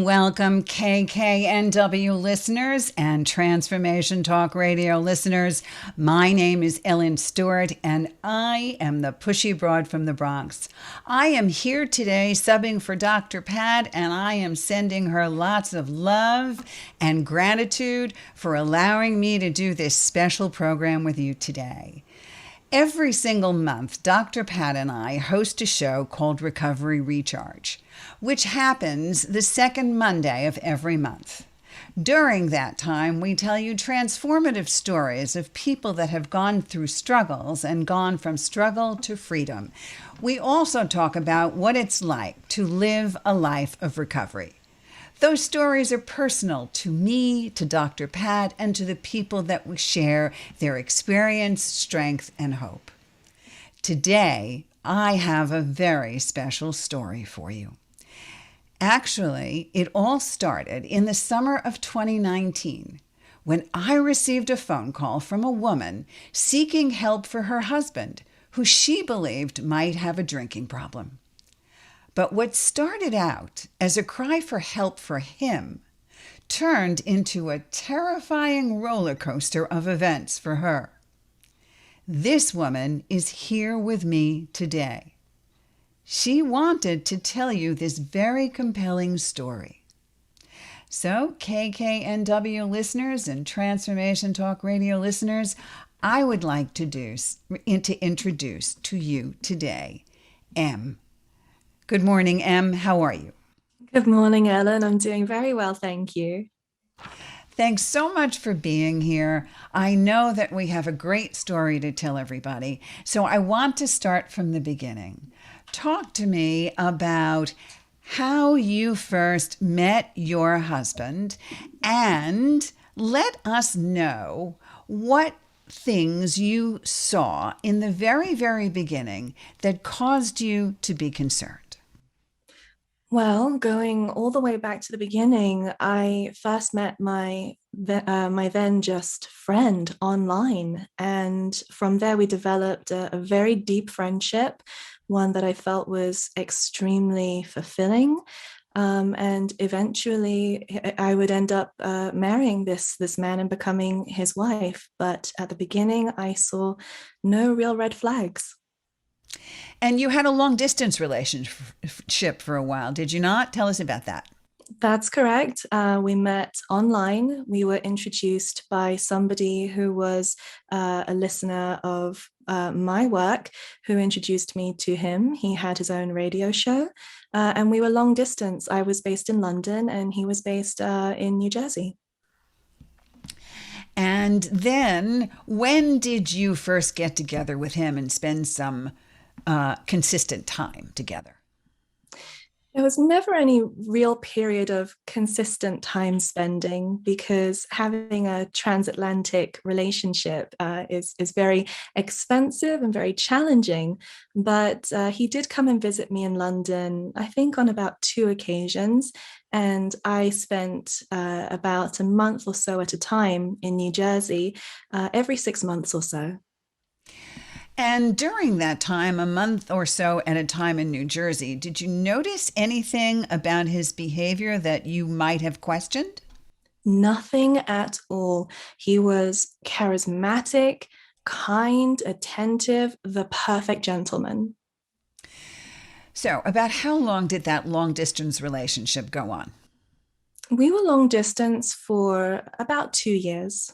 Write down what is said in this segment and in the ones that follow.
Welcome, KKNW listeners and Transformation Talk Radio listeners. My name is Ellen Stewart, and I am the Pushy broad from the Bronx. I am here today subbing for Dr. Pat, and I am sending her lots of love and gratitude for allowing me to do this special program with you today. Every single month, Dr. Pat and I host a show called Recovery Recharge, which happens the second Monday of every month. During that time, we tell you transformative stories of people that have gone through struggles and gone from struggle to freedom. We also talk about what it's like to live a life of recovery. Those stories are personal to me, to Dr. Pat, and to the people that we share their experience, strength, and hope. Today, I have a very special story for you. Actually, it all started in the summer of 2019 when I received a phone call from a woman seeking help for her husband, who she believed might have a drinking problem. But what started out as a cry for help for him turned into a terrifying roller coaster of events for her. This woman is here with me today. She wanted to tell you this very compelling story. So, KKNW listeners and Transformation Talk Radio listeners, I would like to introduce to you today M. Good morning, Em. How are you? Good morning, Ellen. I'm doing very well, thank you. Thanks so much for being here. I know that we have a great story to tell everybody, so I want to start from the beginning. Talk to me about how you first met your husband, and let us know what things you saw in the very, very beginning that caused you to be concerned. Well, going all the way back to the beginning, I first met my then just friend online. And from there, we developed a very deep friendship, one that I felt was extremely fulfilling. And eventually, I would end up marrying this man and becoming his wife. But at the beginning, I saw no real red flags. And you had a long-distance relationship for a while, did you not? Tell us about that. That's correct. We met online. We were introduced by somebody who was a listener of my work, who introduced me to him. He had his own radio show, and we were long distance. I was based in London, and he was based in New Jersey. And then, when did you first get together with him and spend some consistent time together? There was never any real period of consistent time spending, because having a transatlantic relationship is very expensive and very challenging. But he did come and visit me in London, I think on about 2 occasions. And I spent about a month or so at a time in New Jersey, every 6 months or so. And during that time, a month or so at a time in New Jersey, did you notice anything about his behavior that you might have questioned? Nothing at all. He was charismatic, kind, attentive, the perfect gentleman. So, about how long did that long-distance relationship go on? We were long distance for about 2 years.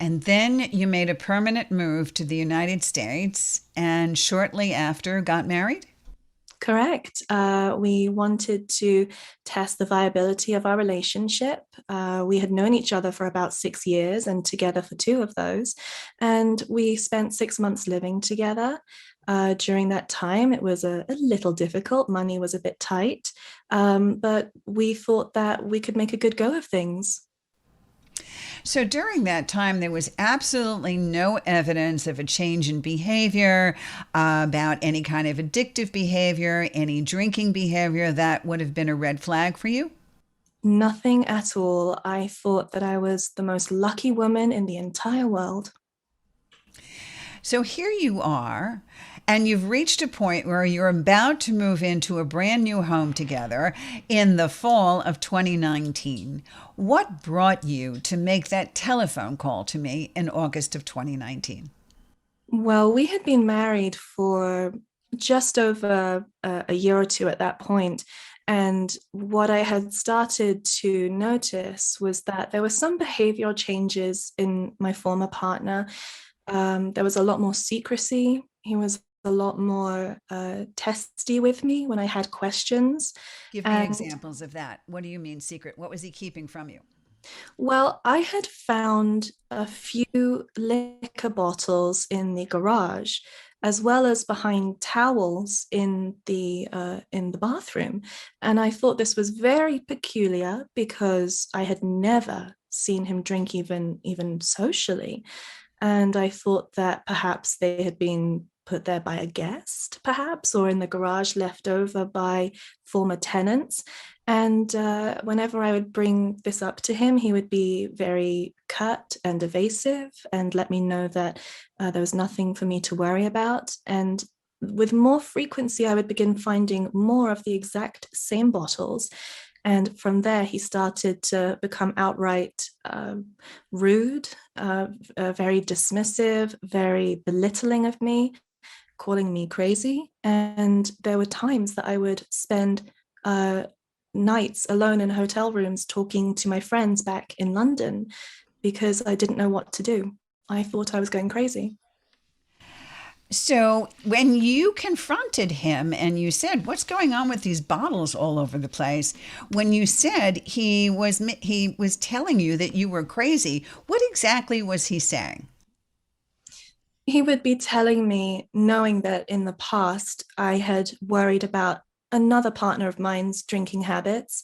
And then you made a permanent move to the United States and shortly after got married? Correct. We wanted to test the viability of our relationship. We had known each other for about 6 years and together for 2 of those. And we spent 6 months living together. During that time, it was a little difficult. Money was a bit tight. But we thought that we could make a good go of things. So during that time, there was absolutely no evidence of a change in behavior, about any kind of addictive behavior, any drinking behavior that would have been a red flag for you? Nothing at all. I thought that I was the most lucky woman in the entire world. So here you are, and you've reached a point where you're about to move into a brand new home together in the fall of 2019. What brought you to make that telephone call to me in August of 2019? Well, we had been married for just over a year or two at that point. And what I had started to notice was that there were some behavioral changes in my former partner. There was a lot more secrecy. He was a lot more testy with me when I had questions. Give me And examples of that. What do you mean secret? What was he keeping from you? well, I had found a few liquor bottles in the garage, as well as behind towels in the bathroom, and I thought this was very peculiar because I had never seen him drink even socially. And I thought that perhaps they had been put there by a guest, perhaps, or in the garage left over by former tenants. And whenever I would bring this up to him, he would be very curt and evasive and let me know that there was nothing for me to worry about. And with more frequency, I would begin finding more of the exact same bottles. And from there, he started to become outright rude, very dismissive, very belittling of me, calling me crazy. And there were times that I would spend nights alone in hotel rooms talking to my friends back in London because I didn't know what to do. I thought I was going crazy. So, when you confronted him and you said, "What's going on with these bottles all over the place?" When you said he was telling you that you were crazy, what exactly was he saying? He would be telling me, knowing that in the past I had worried about another partner of mine's drinking habits.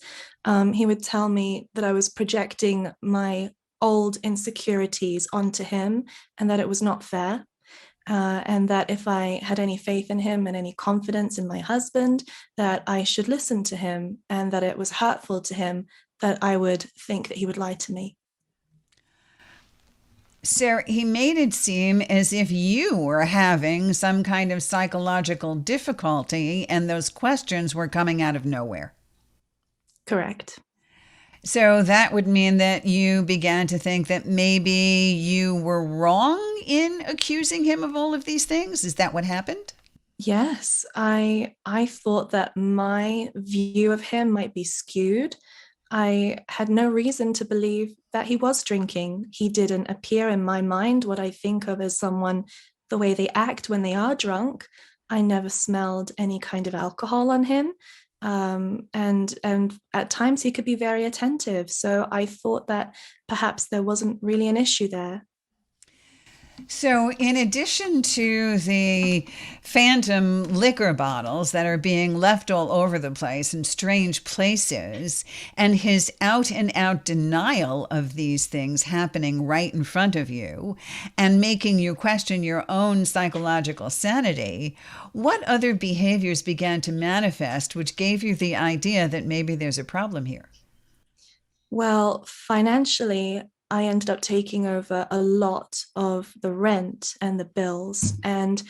He would tell me that I was projecting my old insecurities onto him and that it was not fair. And that if I had any faith in him and any confidence in my husband, that I should listen to him, and that it was hurtful to him that I would think that he would lie to me. Sarah, he made it seem as if you were having some kind of psychological difficulty and those questions were coming out of nowhere. Correct. So that would mean that you began to think that maybe you were wrong in accusing him of all of these things. Is that what happened? Yes, I thought that my view of him might be skewed. I had no reason to believe that he was drinking. He didn't appear in my mind what I think of as someone, the way they act when they are drunk. I never smelled any kind of alcohol on him. And at times he could be very attentive. So I thought that perhaps there wasn't really an issue there. So, in addition to the phantom liquor bottles that are being left all over the place in strange places, and his out and out denial of these things happening right in front of you and making you question your own psychological sanity, what other behaviors began to manifest which gave you the idea that maybe there's a problem here? Well, financially, I ended up taking over a lot of the rent and the bills. And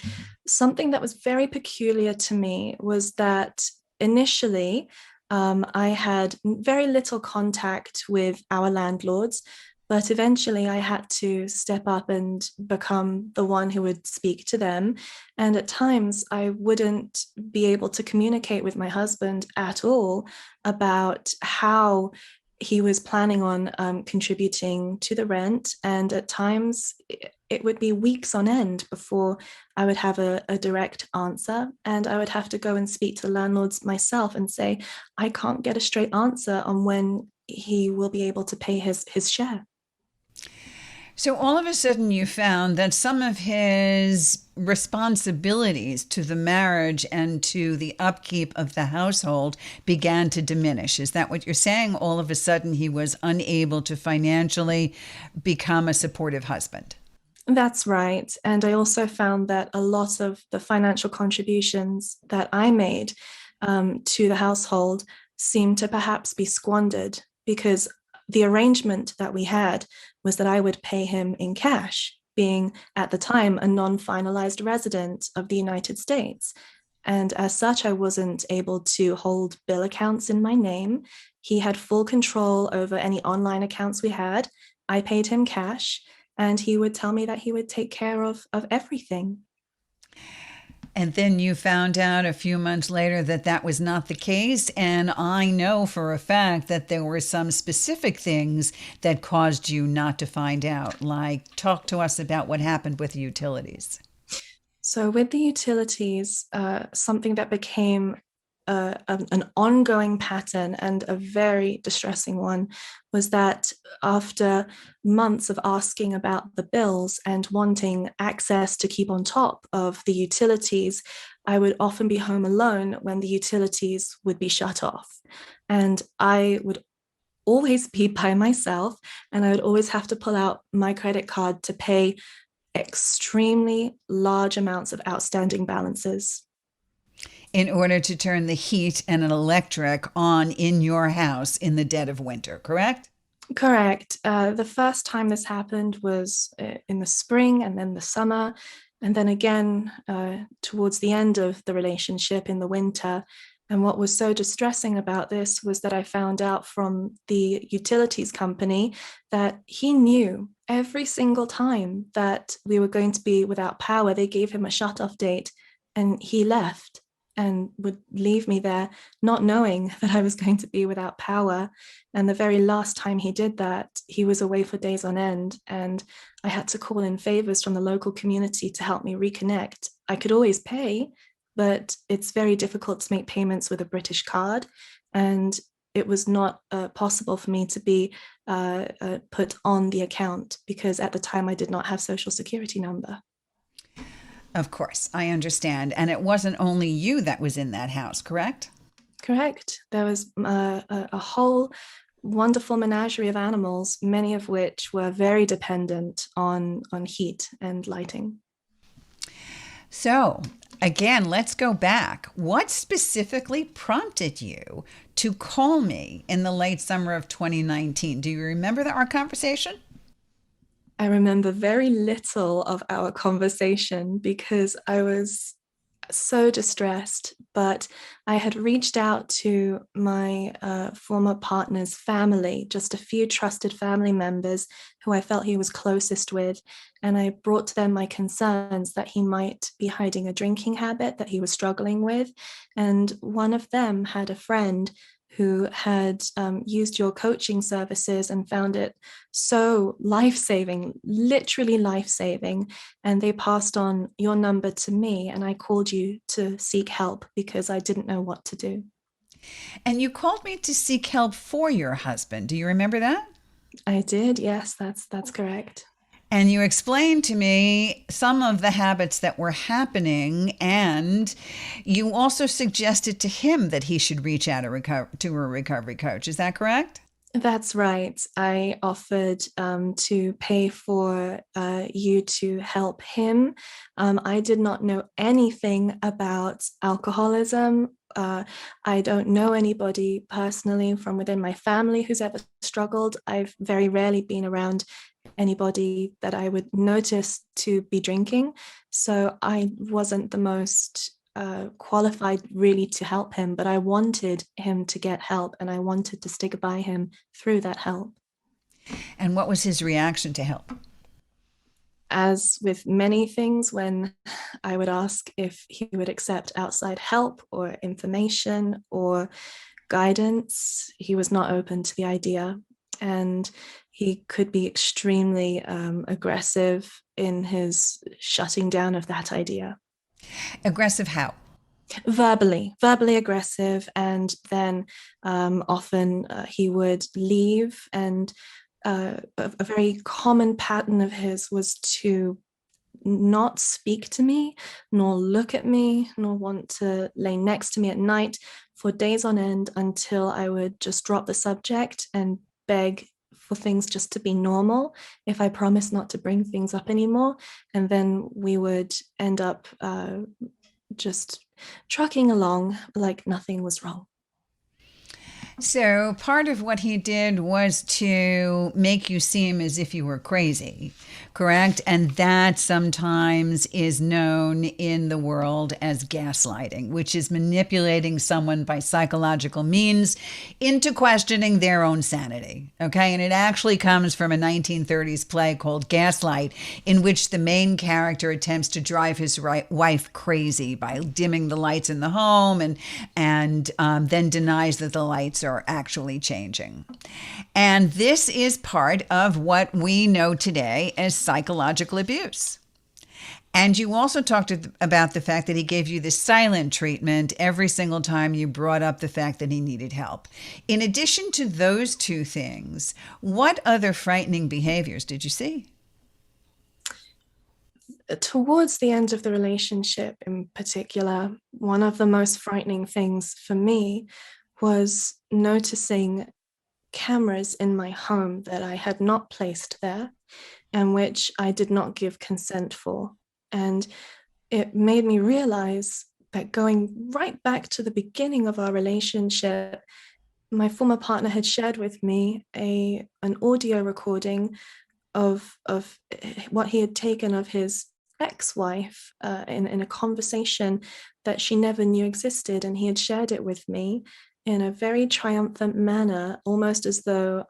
something that was very peculiar to me was that initially I had very little contact with our landlords, but eventually I had to step up and become the one who would speak to them. And at times I wouldn't be able to communicate with my husband at all about how he was planning on contributing to the rent. And at times it would be weeks on end before I would have a direct answer. And I would have to go and speak to landlords myself and say, I can't get a straight answer on when he will be able to pay his share. So all of a sudden, you found that some of his responsibilities to the marriage and to the upkeep of the household began to diminish. Is that what you're saying? All of a sudden, he was unable to financially become a supportive husband. That's right. And I also found that a lot of the financial contributions that I made to the household seemed to perhaps be squandered. because the arrangement that we had was that I would pay him in cash, being at the time a non finalized resident of the United States. And as such, I wasn't able to hold bill accounts in my name. He had full control over any online accounts we had. I paid him cash, and he would tell me that he would take care of everything. And then you found out a few months later that that was not the case. And I know for a fact that there were some specific things that caused you not to find out. Like, talk to us about what happened with the utilities. So, with the utilities, something that became an ongoing pattern and a very distressing one was that after months of asking about the bills and wanting access to keep on top of the utilities, I would often be home alone when the utilities would be shut off. And I would always be by myself, and I would always have to pull out my credit card to pay extremely large amounts of outstanding balances. In order to turn the heat and an electric on in your house in the dead of winter, correct? Correct. The first time this happened was in the spring and then the summer, and then again towards the end of the relationship in the winter. And what was so distressing about this was that I found out from the utilities company that he knew every single time that we were going to be without power. They gave him a shut-off date, and he left and would leave me there, not knowing that I was going to be without power. And the very last time he did that, he was away for days on end. And I had to call in favors from the local community to help me reconnect. I could always pay, but it's very difficult to make payments with a British card. And it was not possible for me to be put on the account because at the time I did not have social security number. Of course, I understand. And it wasn't only you that was in that house, correct? Correct. There was a whole wonderful menagerie of animals, many of which were very dependent on heat and lighting. So, again, let's go back. What specifically prompted you to call me in the late summer of 2019? Do you remember our conversation? I remember very little of our conversation because I was so distressed, but I had reached out to my former partner's family, just a few trusted family members who I felt he was closest with. And I brought to them my concerns that he might be hiding a drinking habit that he was struggling with. And one of them had a friend who had used your coaching services and found it so life-saving, literally life-saving. And they passed on your number to me, and I called you to seek help because I didn't know what to do. And you called me to seek help for your husband. Do you remember that? I did, yes, that's correct. And you explained to me some of the habits that were happening, and you also suggested to him that he should reach out to a recovery coach. Is that correct? That's right. I offered to pay for you to help him. I did not know anything about alcoholism. I don't know anybody personally from within my family who's ever struggled. I've very rarely been around anybody that I would notice to be drinking. So I wasn't the most qualified really to help him, but I wanted him to get help and I wanted to stick by him through that help. And what was his reaction to help? As with many things, when I would ask if he would accept outside help or information or guidance, he was not open to the idea. And he could be extremely aggressive in his shutting down of that idea. Aggressive how? Verbally aggressive. And then often he would leave. And a very common pattern of his was to not speak to me, nor look at me, nor want to lay next to me at night for days on end until I would just drop the subject and beg for things just to be normal if I promised not to bring things up anymore. And then we would end up just trucking along like nothing was wrong. So part of what he did was to make you seem as if you were crazy, correct? And that sometimes is known in the world as gaslighting, which is manipulating someone by psychological means into questioning their own sanity. Okay. And it actually comes from a 1930s play called Gaslight, in which the main character attempts to drive his wife crazy by dimming the lights in the home and then denies that the lights are actually changing. And this is part of what we know today as psychological abuse. And you also talked about the fact that he gave you the silent treatment every single time you brought up the fact that he needed help. In addition to those two things, what other frightening behaviors did you see? Towards the end of the relationship, in particular, one of the most frightening things for me was noticing cameras in my home that I had not placed there and which I did not give consent for. And it made me realize that going right back to the beginning of our relationship, my former partner had shared with me an audio recording of what he had taken of his ex-wife in a conversation that she never knew existed, and he had shared it with me in a very triumphant manner, almost as though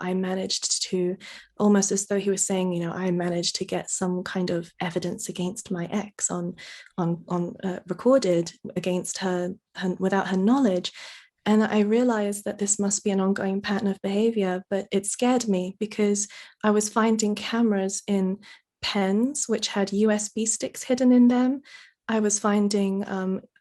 almost as though he was saying, I managed to get some kind of evidence against my ex on recorded against her without her knowledge. And I realized that this must be an ongoing pattern of behavior, but it scared me because I was finding cameras in pens which had USB sticks hidden in them. I was finding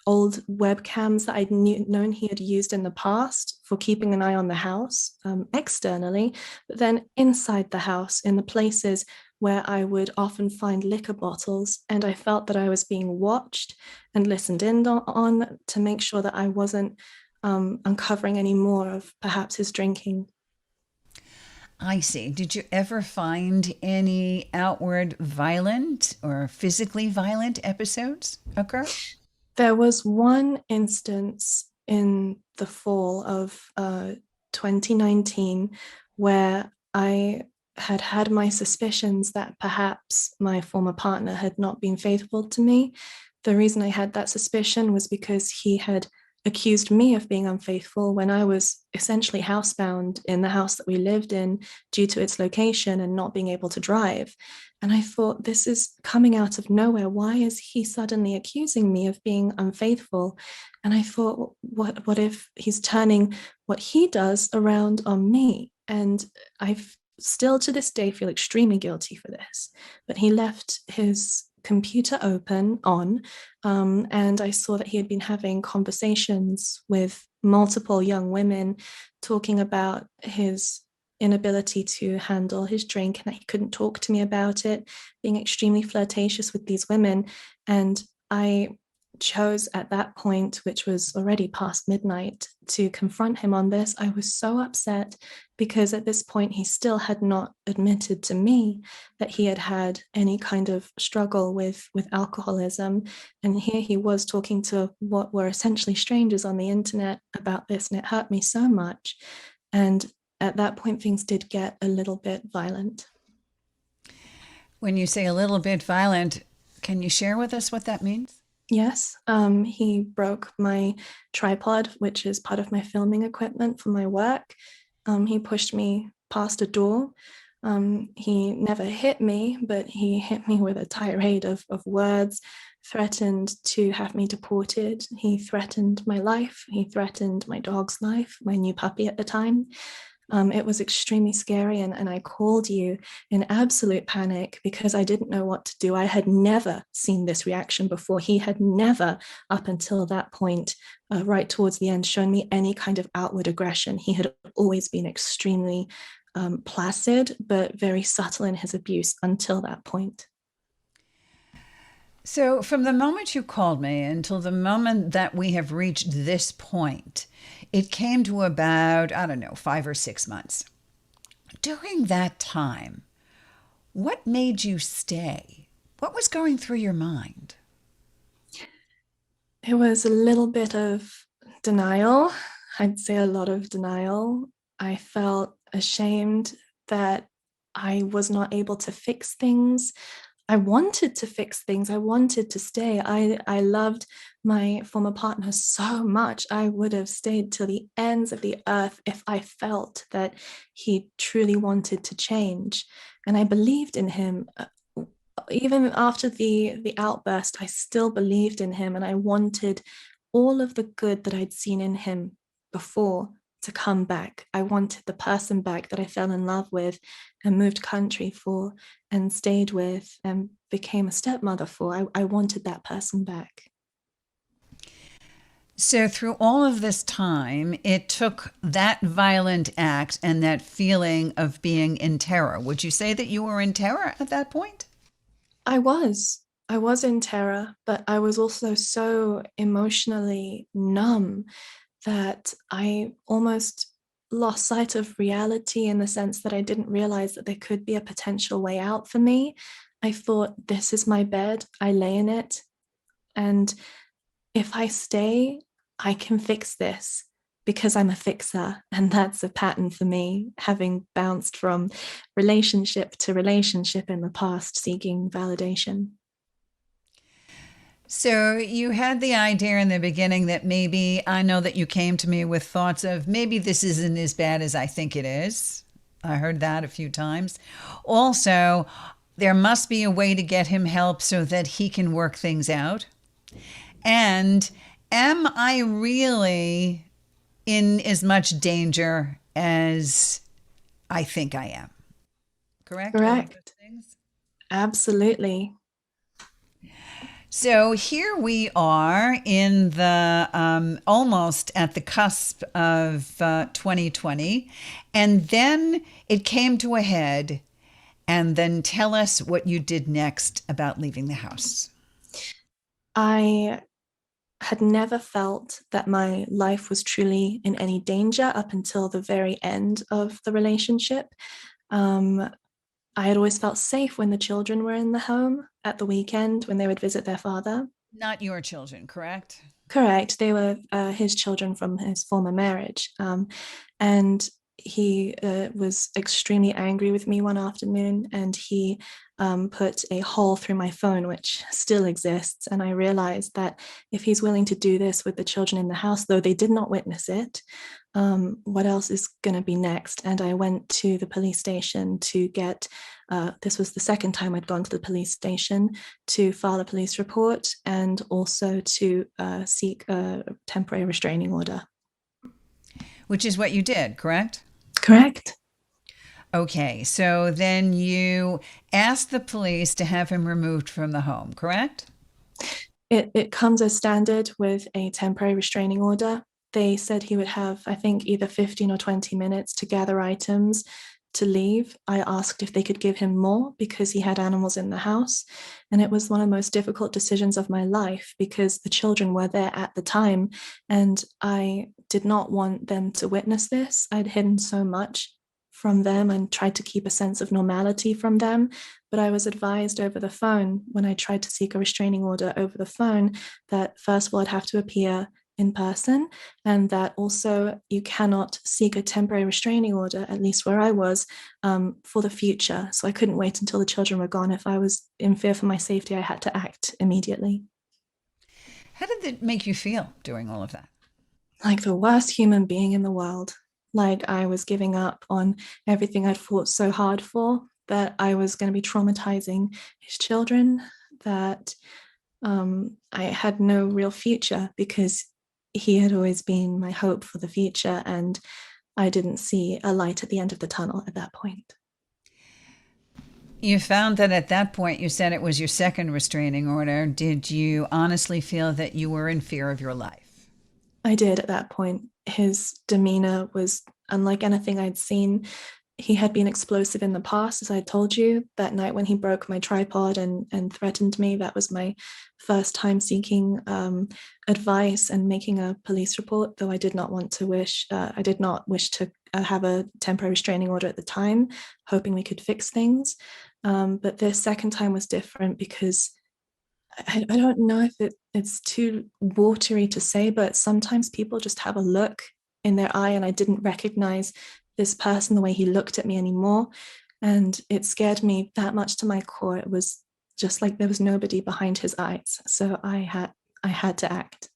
old webcams that I'd known he had used in the past for keeping an eye on the house externally, but then inside the house in the places where I would often find liquor bottles. And I felt that I was being watched and listened in on to make sure that I wasn't uncovering any more of perhaps his drinking. I see. Did you ever find any outward violent or physically violent episodes occur? There was one instance in the fall of 2019 where I had my suspicions that perhaps my former partner had not been faithful to me. The reason I had that suspicion was because he had accused me of being unfaithful when I was essentially housebound in the house that we lived in due to its location and not being able to drive. And I thought, this is coming out of nowhere. Why is he suddenly accusing me of being unfaithful? And I thought, what if he's turning what he does around on me? And I still to this day feel extremely guilty for this. But he left his computer and I saw that he had been having conversations with multiple young women talking about his inability to handle his drink and that he couldn't talk to me about it, being extremely flirtatious with these women. And I chose at that point, which was already past midnight, to confront him on this. I was so upset because at this point he still had not admitted to me that he had had any kind of struggle with alcoholism. And here he was talking to what were essentially strangers on the internet about this, and it hurt me so much. And at that point, things did get a little bit violent. When you say a little bit violent, can you share with us what that means? Yes, he broke my tripod, which is part of my filming equipment for my work. He pushed me past a door. He never hit me, but he hit me with a tirade of words, threatened to have me deported. He threatened my life. He threatened my dog's life, my new puppy at the time. It was extremely scary, and I called you in absolute panic because I didn't know what to do. I had never seen this reaction before. He had never, up until that point, right towards the end, shown me any kind of outward aggression. He had always been extremely placid, but very subtle in his abuse until that point. So, from the moment you called me until the moment that we have reached this point, it came to about, I don't know, 5 or 6 months. During that time, what made you stay? What was going through your mind? It was a little bit of denial. I'd say a lot of denial. I felt ashamed that I was not able to fix things. I wanted to fix things. I wanted to stay. I loved my former partner so much. I would have stayed till the ends of the earth if I felt that he truly wanted to change. And I believed in him. Even after the outburst, I still believed in him, and I wanted all of the good that I'd seen in him before to come back. I wanted the person back that I fell in love with and moved country for and stayed with and became a stepmother for. I wanted that person back. So, through all of this time, it took that violent act and that feeling of being in terror. Would you say that you were in terror at that point? I was. I was in terror, but I was also so emotionally numb that I almost lost sight of reality in the sense that I didn't realize that there could be a potential way out for me. I thought, this is my bed, I lay in it, and if I stay, I can fix this because I'm a fixer. And that's a pattern for me, having bounced from relationship to relationship in the past, seeking validation. So, you had the idea in the beginning that maybe I know that you came to me with thoughts of maybe this isn't as bad as I think it is. I heard that a few times. Also, there must be a way to get him help so that he can work things out. And am I really in as much danger as I think I am? Correct? All of those Correct. things. Absolutely. So here we are in the almost at the cusp of 2020. And then it came to a head. And then tell us what you did next about leaving the house. I had never felt that my life was truly in any danger up until the very end of the relationship. Um, I had always felt safe when the children were in the home at the weekend when they would visit their father. Not your children, correct? Correct. They were his children from his former marriage. And he was extremely angry with me one afternoon, and he put a hole through my phone, which still exists. And I realized that if he's willing to do this with the children in the house, though they did not witness it, what else is going to be next? And I went to the police station to get, this was the second time I'd gone to the police station to file a police report and also to seek a temporary restraining order. Which is what you did, correct? Correct. Okay, so then you asked the police to have him removed from the home, correct? It comes as standard with a temporary restraining order. They said he would have, I think, either 15 or 20 minutes to gather items to leave. I asked if they could give him more because he had animals in the house. And it was one of the most difficult decisions of my life because the children were there at the time. And I did not want them to witness this. I'd hidden so much from them and tried to keep a sense of normality from them. But I was advised over the phone when I tried to seek a restraining order over the phone that first of all, I'd have to appear in person, and that also you cannot seek a temporary restraining order, at least where I was, for the future. So I couldn't wait until the children were gone. If I was in fear for my safety, I had to act immediately. How did it make you feel doing all of that? Like the worst human being in the world. Like I was giving up on everything I'd fought so hard for, that I was going to be traumatizing his children, that I had no real future because he had always been my hope for the future, and I didn't see a light at the end of the tunnel at that point. You found that at that point, you said it was your second restraining order. Did you honestly feel that you were in fear of your life? I did at that point. His demeanor was unlike anything I'd seen. He had been explosive in the past, as I told you. That night when he broke my tripod and threatened me, that was my first time seeking advice and making a police report, though I did not wish to have a temporary restraining order at the time, hoping we could fix things. But this second time was different because I don't know if it's too watery to say, but sometimes people just have a look in their eye, and I didn't recognize this person the way he looked at me anymore. And it scared me that much to my core. It was just like there was nobody behind his eyes. So I had to act.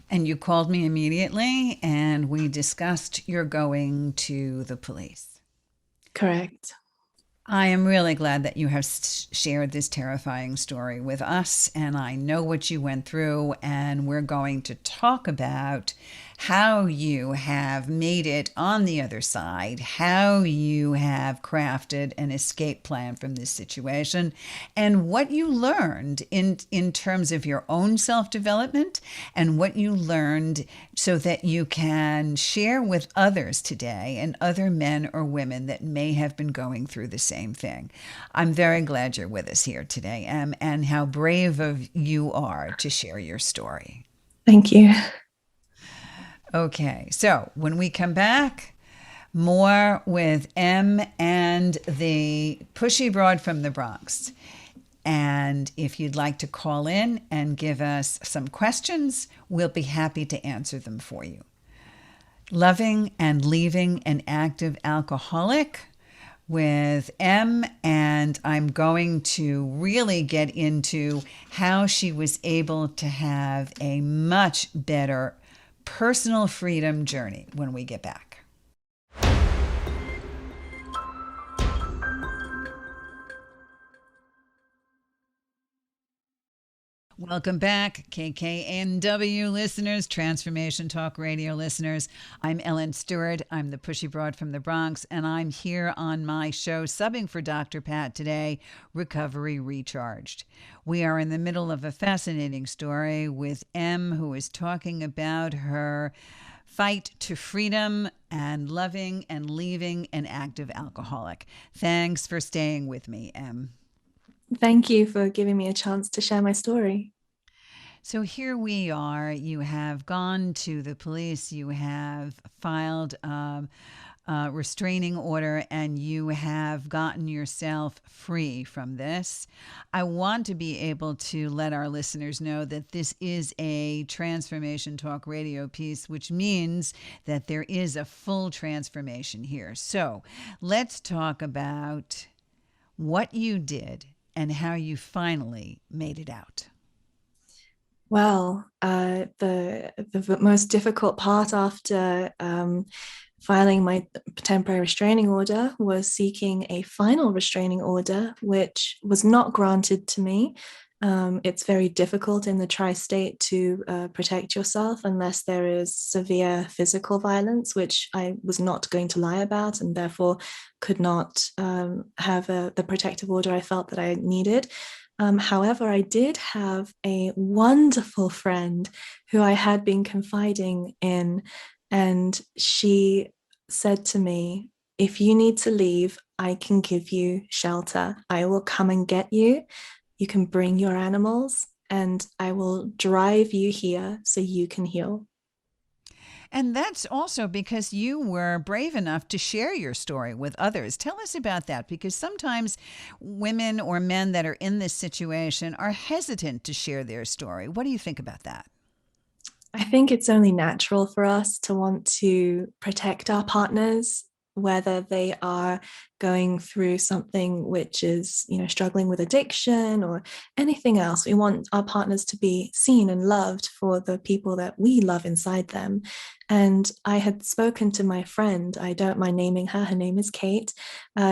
And you called me immediately, and we discussed your going to the police. Correct. I am really glad that you have shared this terrifying story with us, and I know what you went through, and we're going to talk about how you have made it on the other side, how you have crafted an escape plan from this situation, and what you learned in terms of your own self-development and what you learned so that you can share with others today and other men or women that may have been going through the same thing. I'm very glad you're with us here today, and how brave of you are to share your story. Thank you. Okay, so when we come back, more with M and the pushy broad from the Bronx. And if you'd like to call in and give us some questions, we'll be happy to answer them for you. Loving and leaving an active alcoholic with M, and I'm going to really get into how she was able to have a much better personal freedom journey when we get back. Welcome back, KKNW listeners, Transformation Talk Radio listeners. I'm Ellen Stewart. I'm the pushy broad from the Bronx, and I'm here on my show subbing for Dr. Pat today, Recovery Recharged. We are in the middle of a fascinating story with M, who is talking about her fight to freedom and loving and leaving an active alcoholic. Thanks for staying with me, M. Thank you for giving me a chance to share my story. So here we are. You have gone to the police, you have filed a restraining order, and you have gotten yourself free from this. I want to be able to let our listeners know that this is a Transformation Talk Radio piece, which means that there is a full transformation here. So let's talk about what you did and how you finally made it out. Well, the most difficult part after filing my temporary restraining order was seeking a final restraining order, which was not granted to me. It's very difficult in the tri-state to protect yourself unless there is severe physical violence, which I was not going to lie about, and therefore could not have the protective order I felt that I needed. However, I did have a wonderful friend who I had been confiding in, and she said to me, if you need to leave, I can give you shelter. I will come and get you. You can bring your animals, and I will drive you here so you can heal. And that's also because you were brave enough to share your story with others. Tell us about that, because sometimes women or men that are in this situation are hesitant to share their story. What do you think about that? I think it's only natural for us to want to protect our partners, whether they are going through something which is, struggling with addiction or anything else. We want our partners to be seen and loved for the people that we love inside them. And I had spoken to my friend, I don't mind naming her, her name is Kate.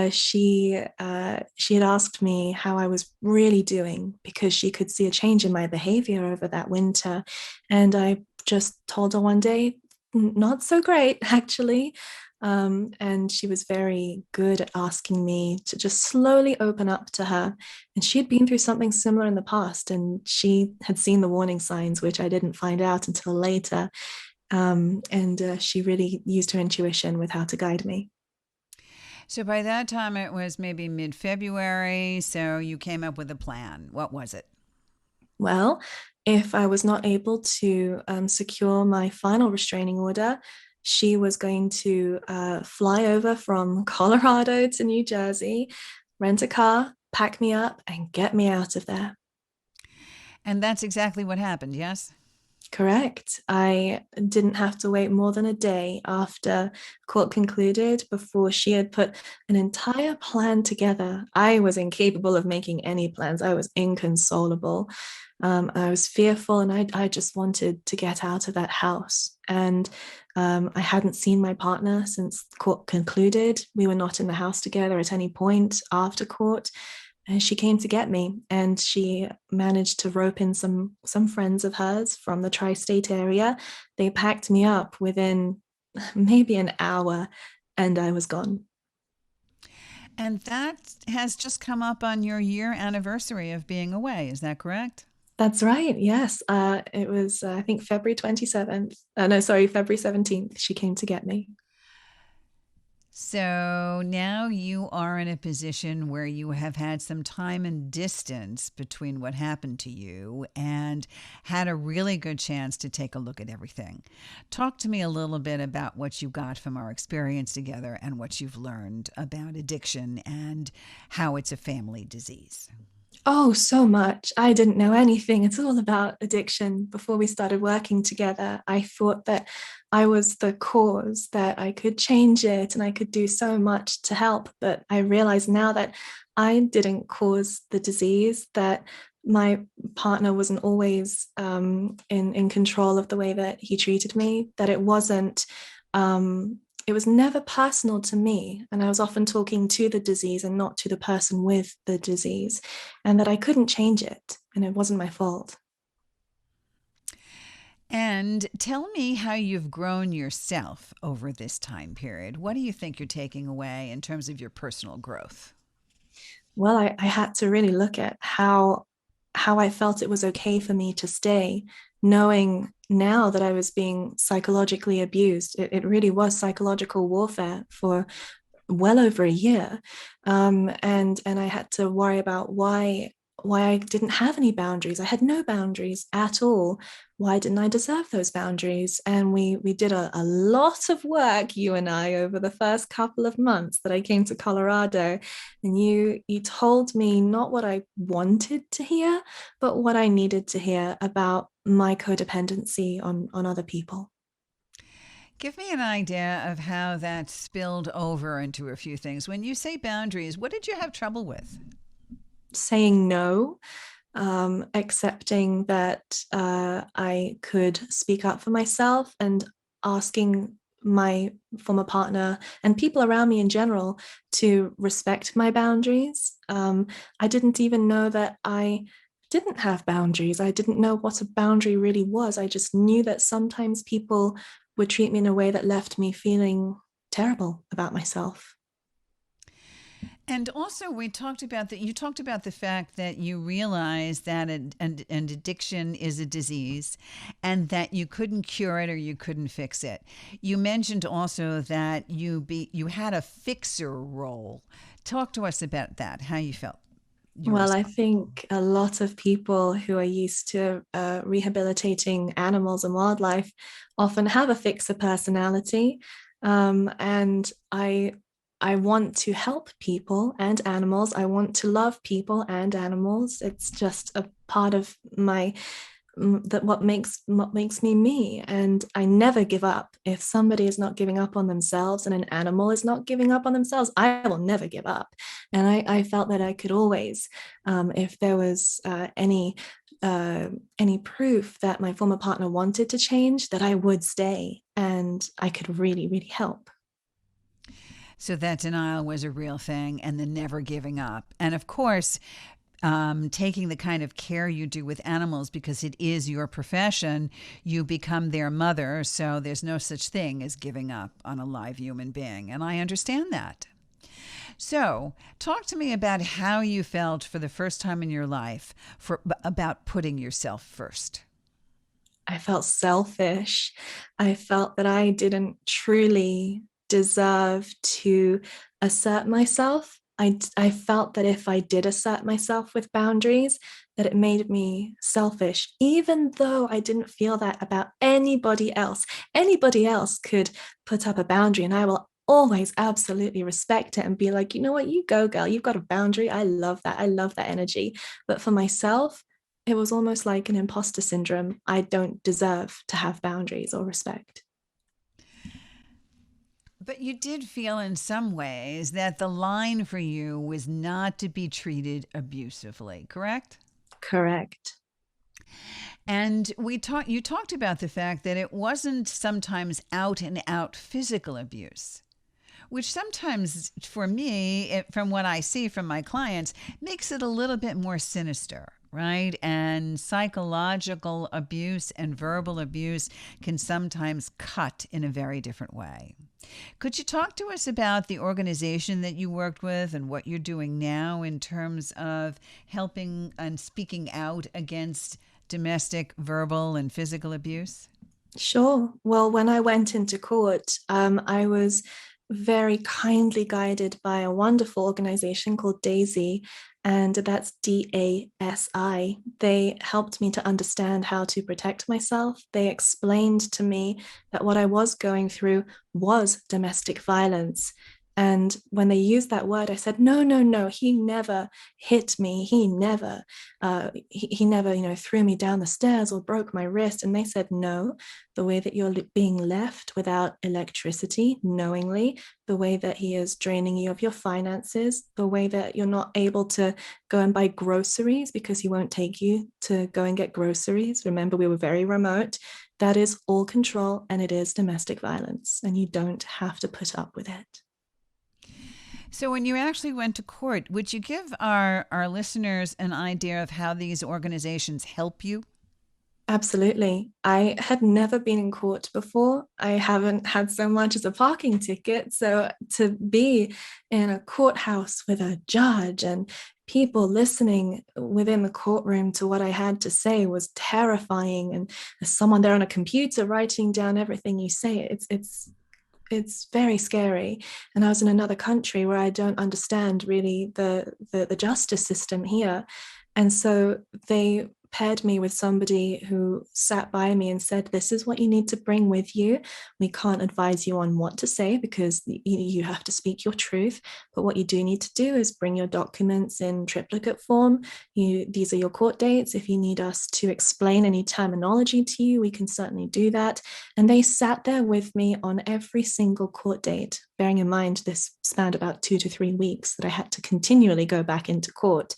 She had asked me how I was really doing because she could see a change in my behavior over that winter. And I just told her one day, not so great, actually. And she was very good at asking me to just slowly open up to her. And she had been through something similar in the past, and she had seen the warning signs, which I didn't find out until later. And she really used her intuition with how to guide me. So by that time, it was maybe mid-February. So you came up with a plan. What was it? Well, if I was not able to secure my final restraining order, she was going to fly over from Colorado to New Jersey, rent a car, pack me up, and get me out of there. And that's exactly what happened, yes? Correct. I didn't have to wait more than a day after court concluded before she had put an entire plan together. I was incapable of making any plans. I was inconsolable. I was fearful, and I just wanted to get out of that house. And I hadn't seen my partner since court concluded. We were not in the house together at any point after court. And she came to get me, and she managed to rope in some friends of hers from the tri-state area. They packed me up within maybe an hour, and I was gone. And that has just come up on your year anniversary of being away. Is that correct? That's right. Yes. It was, I think, February 27th. No, sorry, February 17th. She came to get me. So now you are in a position where you have had some time and distance between what happened to you and had a really good chance to take a look at everything. Talk to me a little bit about what you got from our experience together and what you've learned about addiction and how it's a family disease. Oh, so much. I didn't know anything at all about addiction before we started working together. I thought that I was the cause, that I could change it and I could do so much to help. But I realize now that I didn't cause the disease, that my partner wasn't always in control of the way that he treated me, that it was never personal to me. And I was often talking to the disease and not to the person with the disease, and that I couldn't change it and it wasn't my fault. And tell me how you've grown yourself over this time period. What do you think you're taking away in terms of your personal growth? Well, I had to really look at how I felt it was okay for me to stay, knowing now that I was being psychologically abused. It really was psychological warfare for well over a year, and I had to worry about why I didn't have any boundaries. I had no boundaries at all. Why didn't I deserve those boundaries? And we did a lot of work, you and I, over the first couple of months that I came to Colorado. And you told me not what I wanted to hear, but what I needed to hear about my codependency on other people. Give me an idea of how that spilled over into a few things. When you say boundaries, what did you have trouble with? Saying no, accepting that I could speak up for myself, and asking my former partner and people around me in general to respect my boundaries. I didn't even know that I didn't have boundaries. I didn't know what a boundary really was. I just knew that sometimes people would treat me in a way that left me feeling terrible about myself. And also, we talked about that. You talked about the fact that you realized that an addiction is a disease, and that you couldn't cure it or you couldn't fix it. You mentioned also that you had a fixer role. Talk to us about that. How you felt. Your Well, I response. think a lot of people who are used to rehabilitating animals and wildlife often have a fixer personality, and I want to help people and animals. I want to love people and animals. It's just a part of my that what makes me me. And I never give up. If somebody is not giving up on themselves and an animal is not giving up on themselves, I will never give up. And I felt that I could always, if there was any proof that my former partner wanted to change, that I would stay and I could really, really help. So that denial was a real thing, and the never giving up. And of course, taking the kind of care you do with animals because it is your profession, you become their mother. So there's no such thing as giving up on a live human being. And I understand that. So, talk to me about how you felt for the first time in your life about putting yourself first. I felt selfish. I felt that I didn't truly deserve to assert myself. I felt that if I did assert myself with boundaries, that it made me selfish, even though I didn't feel that about anybody else. Anybody else could put up a boundary, and I will always absolutely respect it and be like, you know what, you go, girl, you've got a boundary. I love that. I love that energy. But for myself, It was almost like an imposter syndrome. I don't deserve to have boundaries or respect. But you did feel in some ways that the line for you was not to be treated abusively, correct? Correct. And you talked about the fact that it wasn't sometimes out and out physical abuse, which sometimes for me, from what I see from my clients, makes it a little bit more sinister, right? And psychological abuse and verbal abuse can sometimes cut in a very different way. Could you talk to us about the organization that you worked with and what you're doing now in terms of helping and speaking out against domestic, verbal, and physical abuse? Sure. Well, when I went into court, I was very kindly guided by a wonderful organization called Daisy, and that's DASI. They helped me to understand how to protect myself. They explained to me that what I was going through was domestic violence. And when they used that word, I said, no, no, no, he never hit me. He never, threw me down the stairs or broke my wrist. And they said, no, the way that you're being left without electricity knowingly, the way that he is draining you of your finances, the way that you're not able to go and buy groceries because he won't take you to go and get groceries. Remember, we were very remote. That is all control and it is domestic violence, and you don't have to put up with it. So, when you actually went to court, would you give our listeners an idea of how these organizations help you? Absolutely. I had never been in court before. I haven't had so much as a parking ticket. So to be in a courthouse with a judge and people listening within the courtroom to what I had to say was terrifying. And there's someone there on a computer writing down everything you say. It's very scary. And I was in another country where I don't understand really the justice system here. And so they paired me with somebody who sat by me and said, this is what you need to bring with you. We can't advise you on what to say because you have to speak your truth. But what you do need to do is bring your documents in triplicate form. These are your court dates. If you need us to explain any terminology to you, we can certainly do that. And they sat there with me on every single court date, bearing in mind this spanned about 2 to 3 weeks that I had to continually go back into court.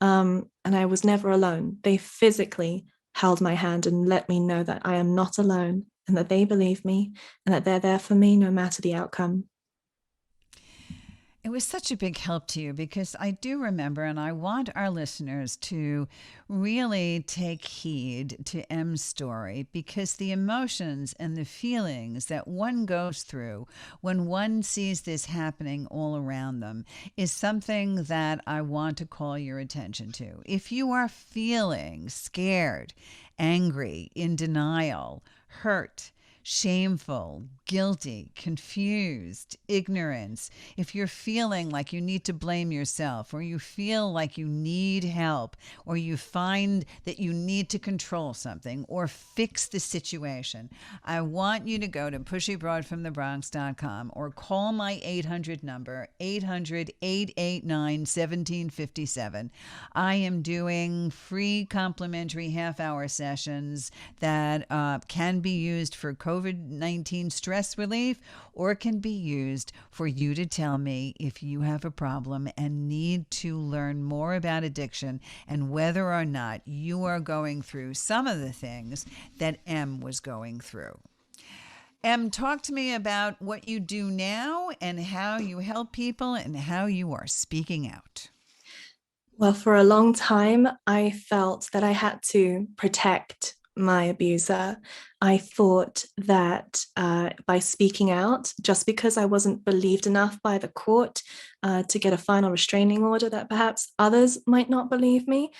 And I was never alone. They physically held my hand and let me know that I am not alone and that they believe me and that they're there for me no matter the outcome. It was such a big help to you because I do remember, and I want our listeners to really take heed to M's story because the emotions and the feelings that one goes through when one sees this happening all around them is something that I want to call your attention to. If you are feeling scared, angry, in denial, hurt, shameful, guilty, confused, ignorance, if you're feeling like you need to blame yourself, or you feel like you need help, or you find that you need to control something or fix the situation, I want you to go to pushybroadfromthebronx.com or call my 800 number, 800-889-1757. I am doing free complimentary half-hour sessions that can be used for COVID-19 stress relief, or can be used for you to tell me if you have a problem and need to learn more about addiction and whether or not you are going through some of the things that M was going through. M, talk to me about what you do now and how you help people and how you are speaking out. Well, for a long time, I felt that I had to protect my abuser. I thought that by speaking out, just because I wasn't believed enough by the court to get a final restraining order, that perhaps others might not believe me.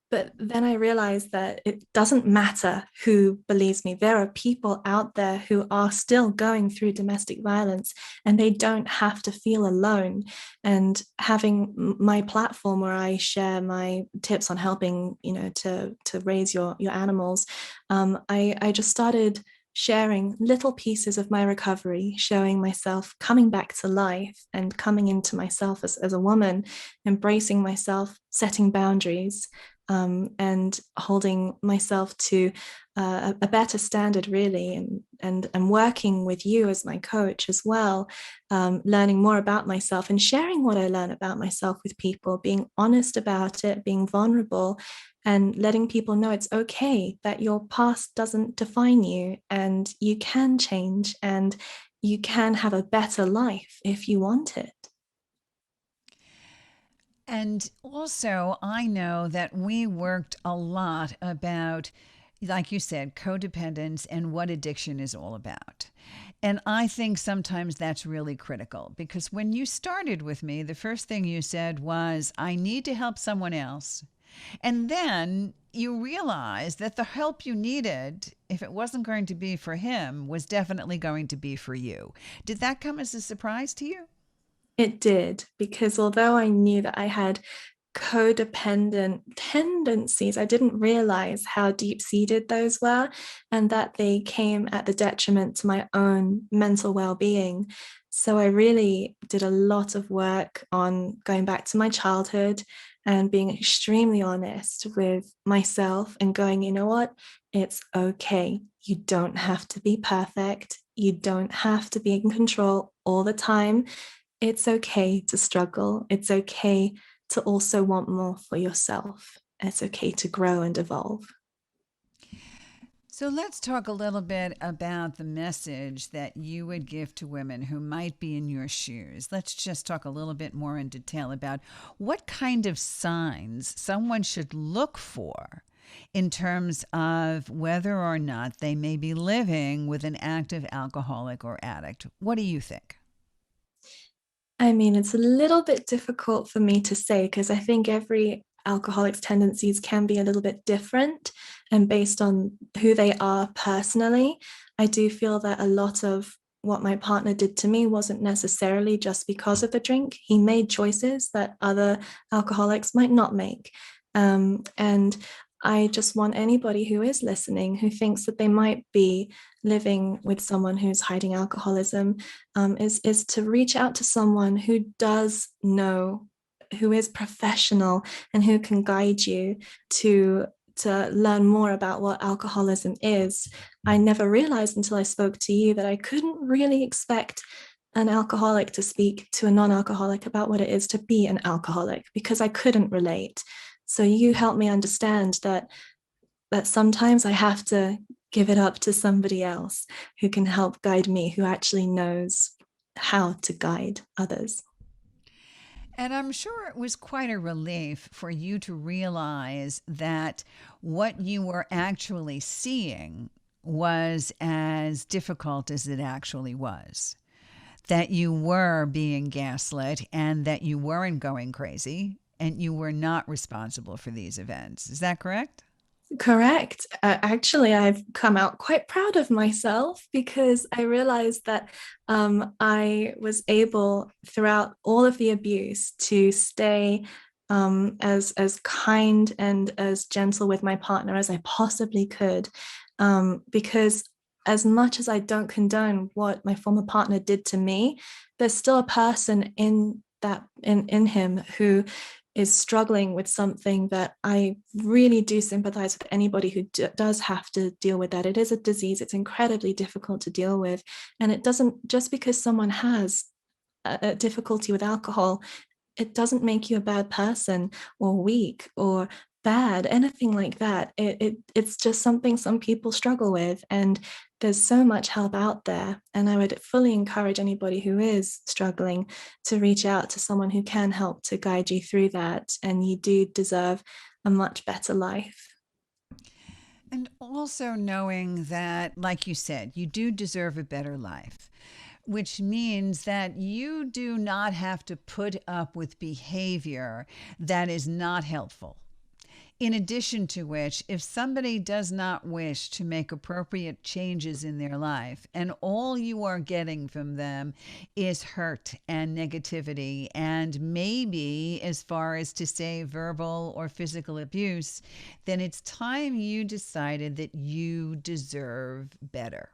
But then I realized that it doesn't matter who believes me. There are people out there who are still going through domestic violence and they don't have to feel alone. And having my platform where I share my tips on helping, to raise your animals, I just started sharing little pieces of my recovery, showing myself coming back to life and coming into myself as a woman, embracing myself, setting boundaries. and holding myself to a better standard, really, and working with you as my coach as well, learning more about myself and sharing what I learn about myself with people, being honest about it, being vulnerable, and letting people know it's okay that your past doesn't define you and you can change and you can have a better life if you want it. And also, I know that we worked a lot about, like you said, codependence and what addiction is all about. And I think sometimes that's really critical because when you started with me, the first thing you said was, I need to help someone else. And then you realized that the help you needed, if it wasn't going to be for him, was definitely going to be for you. Did that come as a surprise to you? It did, because although I knew that I had codependent tendencies, I didn't realize how deep seated those were and that they came at the detriment to my own mental well being. So I really did a lot of work on going back to my childhood and being extremely honest with myself and going, you know what? It's okay. You don't have to be perfect. You don't have to be in control all the time. It's okay to struggle. It's okay to also want more for yourself. It's okay to grow and evolve. So let's talk a little bit about the message that you would give to women who might be in your shoes. Let's just talk a little bit more in detail about what kind of signs someone should look for in terms of whether or not they may be living with an active alcoholic or addict. What do you think? I mean, it's a little bit difficult for me to say because I think every alcoholic's tendencies can be a little bit different and based on who they are personally. I do feel that a lot of what my partner did to me wasn't necessarily just because of the drink. He made choices that other alcoholics might not make. And I just want anybody who is listening who thinks that they might be living with someone who's hiding alcoholism, is to reach out to someone who does know, who is professional, and who can guide you to learn more about what alcoholism is. I never realized until I spoke to you that I couldn't really expect an alcoholic to speak to a non-alcoholic about what it is to be an alcoholic because I couldn't relate. So you helped me understand that sometimes I have to give it up to somebody else who can help guide me, who actually knows how to guide others. And I'm sure it was quite a relief for you to realize that what you were actually seeing was as difficult as it actually was. That you were being gaslit and that you weren't going crazy and you were not responsible for these events. Is that correct? Correct. Actually, I've come out quite proud of myself because I realized that I was able throughout all of the abuse to stay as kind and as gentle with my partner as I possibly could. Because as much as I don't condone what my former partner did to me, there's still a person in that in him who is struggling with something that I really do sympathize with anybody who does have to deal with that. It is a disease, it's incredibly difficult to deal with. And it doesn't, just because someone has a difficulty with alcohol, it doesn't make you a bad person or weak or bad, anything like that. It's just something some people struggle with. And there's so much help out there. And I would fully encourage anybody who is struggling to reach out to someone who can help to guide you through that. And you do deserve a much better life. And also knowing that, like you said, you do deserve a better life, which means that you do not have to put up with behavior that is not helpful. In addition to which, if somebody does not wish to make appropriate changes in their life, and all you are getting from them is hurt and negativity, and maybe as far as to say verbal or physical abuse, then it's time you decided that you deserve better.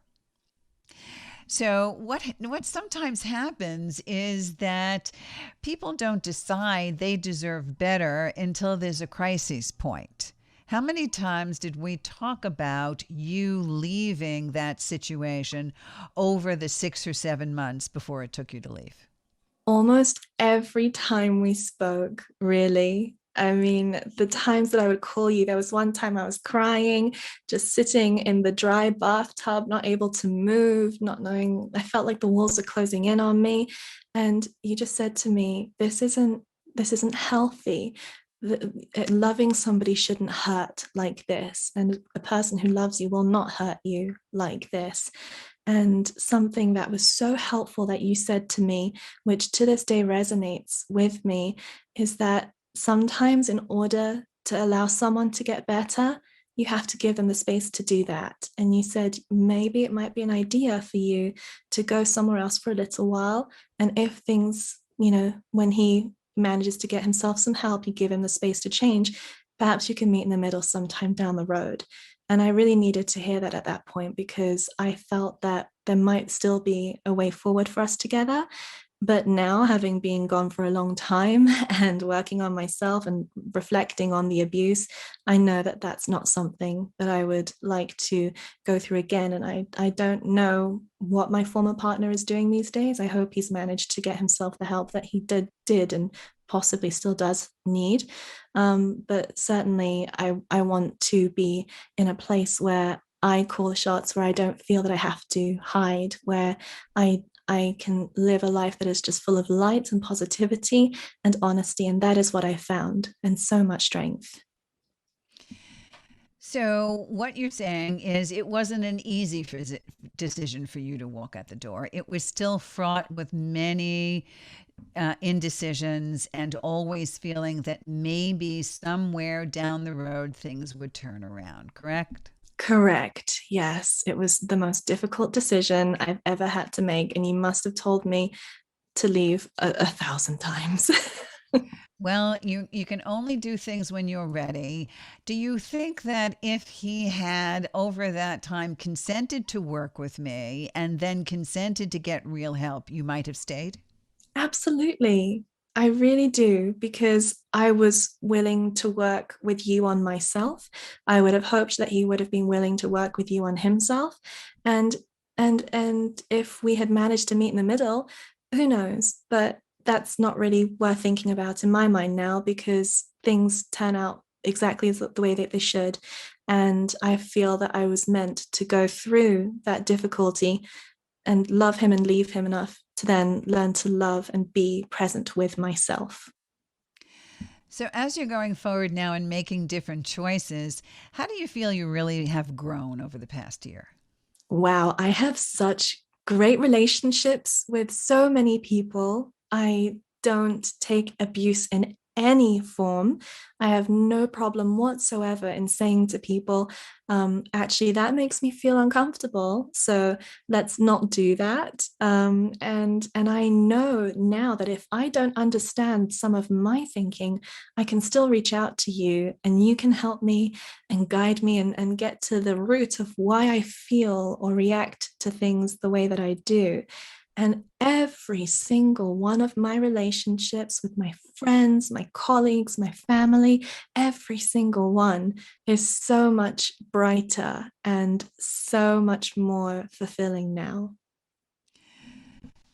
So what sometimes happens is that people don't decide they deserve better until there's a crisis point. How many times did we talk about you leaving that situation over the 6 or 7 months before it took you to leave? Almost every time we spoke, really. I mean, the times that I would call you, there was one time I was crying, just sitting in the dry bathtub, not able to move, not knowing, I felt like the walls are closing in on me. And you just said to me, this isn't healthy. Loving somebody shouldn't hurt like this. And a person who loves you will not hurt you like this. And something that was so helpful that you said to me, which to this day resonates with me, is that sometimes in order to allow someone to get better, you have to give them the space to do that. And you said maybe it might be an idea for you to go somewhere else for a little while. And if things, when he manages to get himself some help, you give him the space to change. Perhaps you can meet in the middle sometime down the road. And I really needed to hear that at that point because I felt that there might still be a way forward for us together. But now, having been gone for a long time and working on myself and reflecting on the abuse, I know that that's not something that I would like to go through again. And I don't know what my former partner is doing these days. I hope he's managed to get himself the help that he did and possibly still does need. But certainly, I want to be in a place where I call the shots, where I don't feel that I have to hide, where I can live a life that is just full of light and positivity and honesty. And that is what I found, and so much strength. So, what you're saying is it wasn't an easy decision for you to walk out the door. It was still fraught with many indecisions and always feeling that maybe somewhere down the road things would turn around, correct? Correct. Yes, it was the most difficult decision I've ever had to make. And you must have told me to leave a thousand times. Well, you can only do things when you're ready. Do you think that if he had over that time consented to work with me and then consented to get real help, you might have stayed? Absolutely. I really do, because I was willing to work with you on myself. I would have hoped that he would have been willing to work with you on himself. And and if we had managed to meet in the middle, who knows? But that's not really worth thinking about in my mind now, because things turn out exactly as the way that they should. And I feel that I was meant to go through that difficulty and love him and leave him enough to then learn to love and be present with myself. So, as you're going forward now and making different choices, how do you feel you really have grown over the past year? Wow, I have such great relationships with so many people. I don't take abuse in any form. I have no problem whatsoever in saying to people, actually, that makes me feel uncomfortable. So let's not do that. And I know now that if I don't understand some of my thinking, I can still reach out to you and you can help me and guide me and get to the root of why I feel or react to things the way that I do. And every single one of my relationships with my friends, my colleagues, my family, every single one is so much brighter and so much more fulfilling now.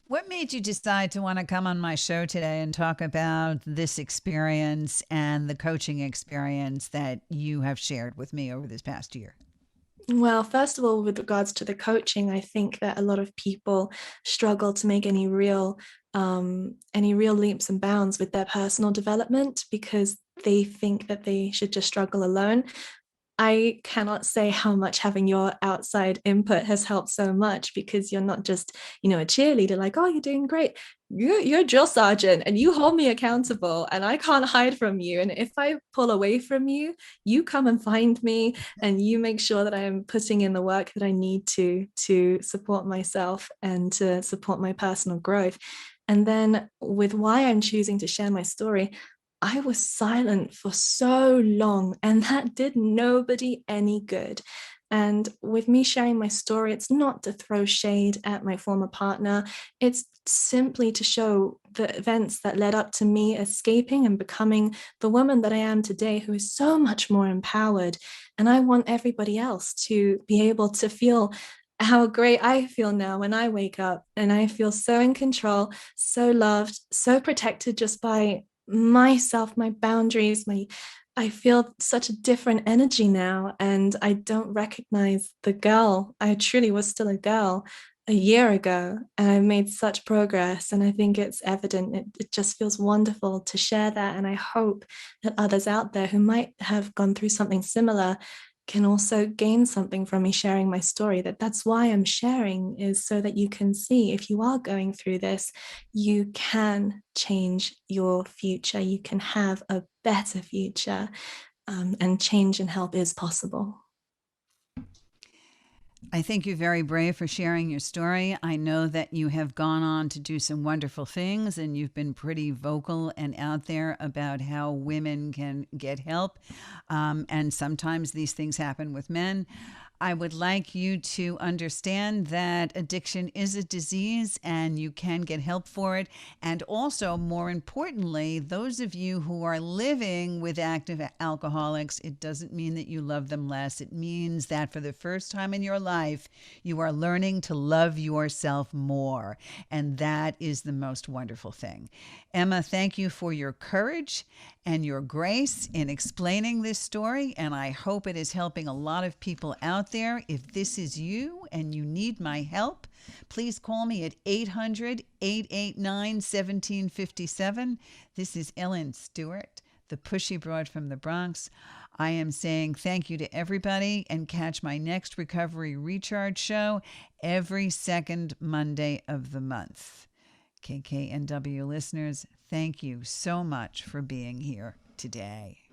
What made you decide to want to come on my show today and talk about this experience and the coaching experience that you have shared with me over this past year? Well, first of all, with regards to the coaching, I think that a lot of people struggle to make any real leaps and bounds with their personal development because they think that they should just struggle alone. I cannot say how much having your outside input has helped so much, because you're not just, a cheerleader like, oh, you're doing great. You're a drill sergeant and you hold me accountable and I can't hide from you. And if I pull away from you, you come and find me and you make sure that I am putting in the work that I need to support myself and to support my personal growth. And then with why I'm choosing to share my story, I was silent for so long, and that did nobody any good. And with me sharing my story, it's not to throw shade at my former partner. It's simply to show the events that led up to me escaping and becoming the woman that I am today, who is so much more empowered. And I want everybody else to be able to feel how great I feel now when I wake up, and I feel so in control, so loved, so protected just by myself, my boundaries, my I feel such a different energy now, and I don't recognize the girl. I truly was still a girl a year ago, and I've made such progress. And I think it's evident. It just feels wonderful to share that. And I hope that others out there who might have gone through something similar can also gain something from me sharing my story. That's why I'm sharing, is so that you can see, if you are going through this, you can change your future. You can have a better future, and change and help is possible. I think you're very brave for sharing your story. I know that you have gone on to do some wonderful things, and you've been pretty vocal and out there about how women can get help. And sometimes these things happen with men. I would like you to understand that addiction is a disease and you can get help for it. And also, more importantly, those of you who are living with active alcoholics, it doesn't mean that you love them less. It means that for the first time in your life, you are learning to love yourself more. And that is the most wonderful thing. Emma, thank you for your courage and your grace in explaining this story. And I hope it is helping a lot of people out there. If this is you and you need my help, please call me at 800-889-1757. This is Ellen Stewart, the Pushy Broad from the Bronx. I am saying thank you to everybody, and catch my next Recovery Recharge show every second Monday of the month. KKNW listeners, thank you so much for being here today.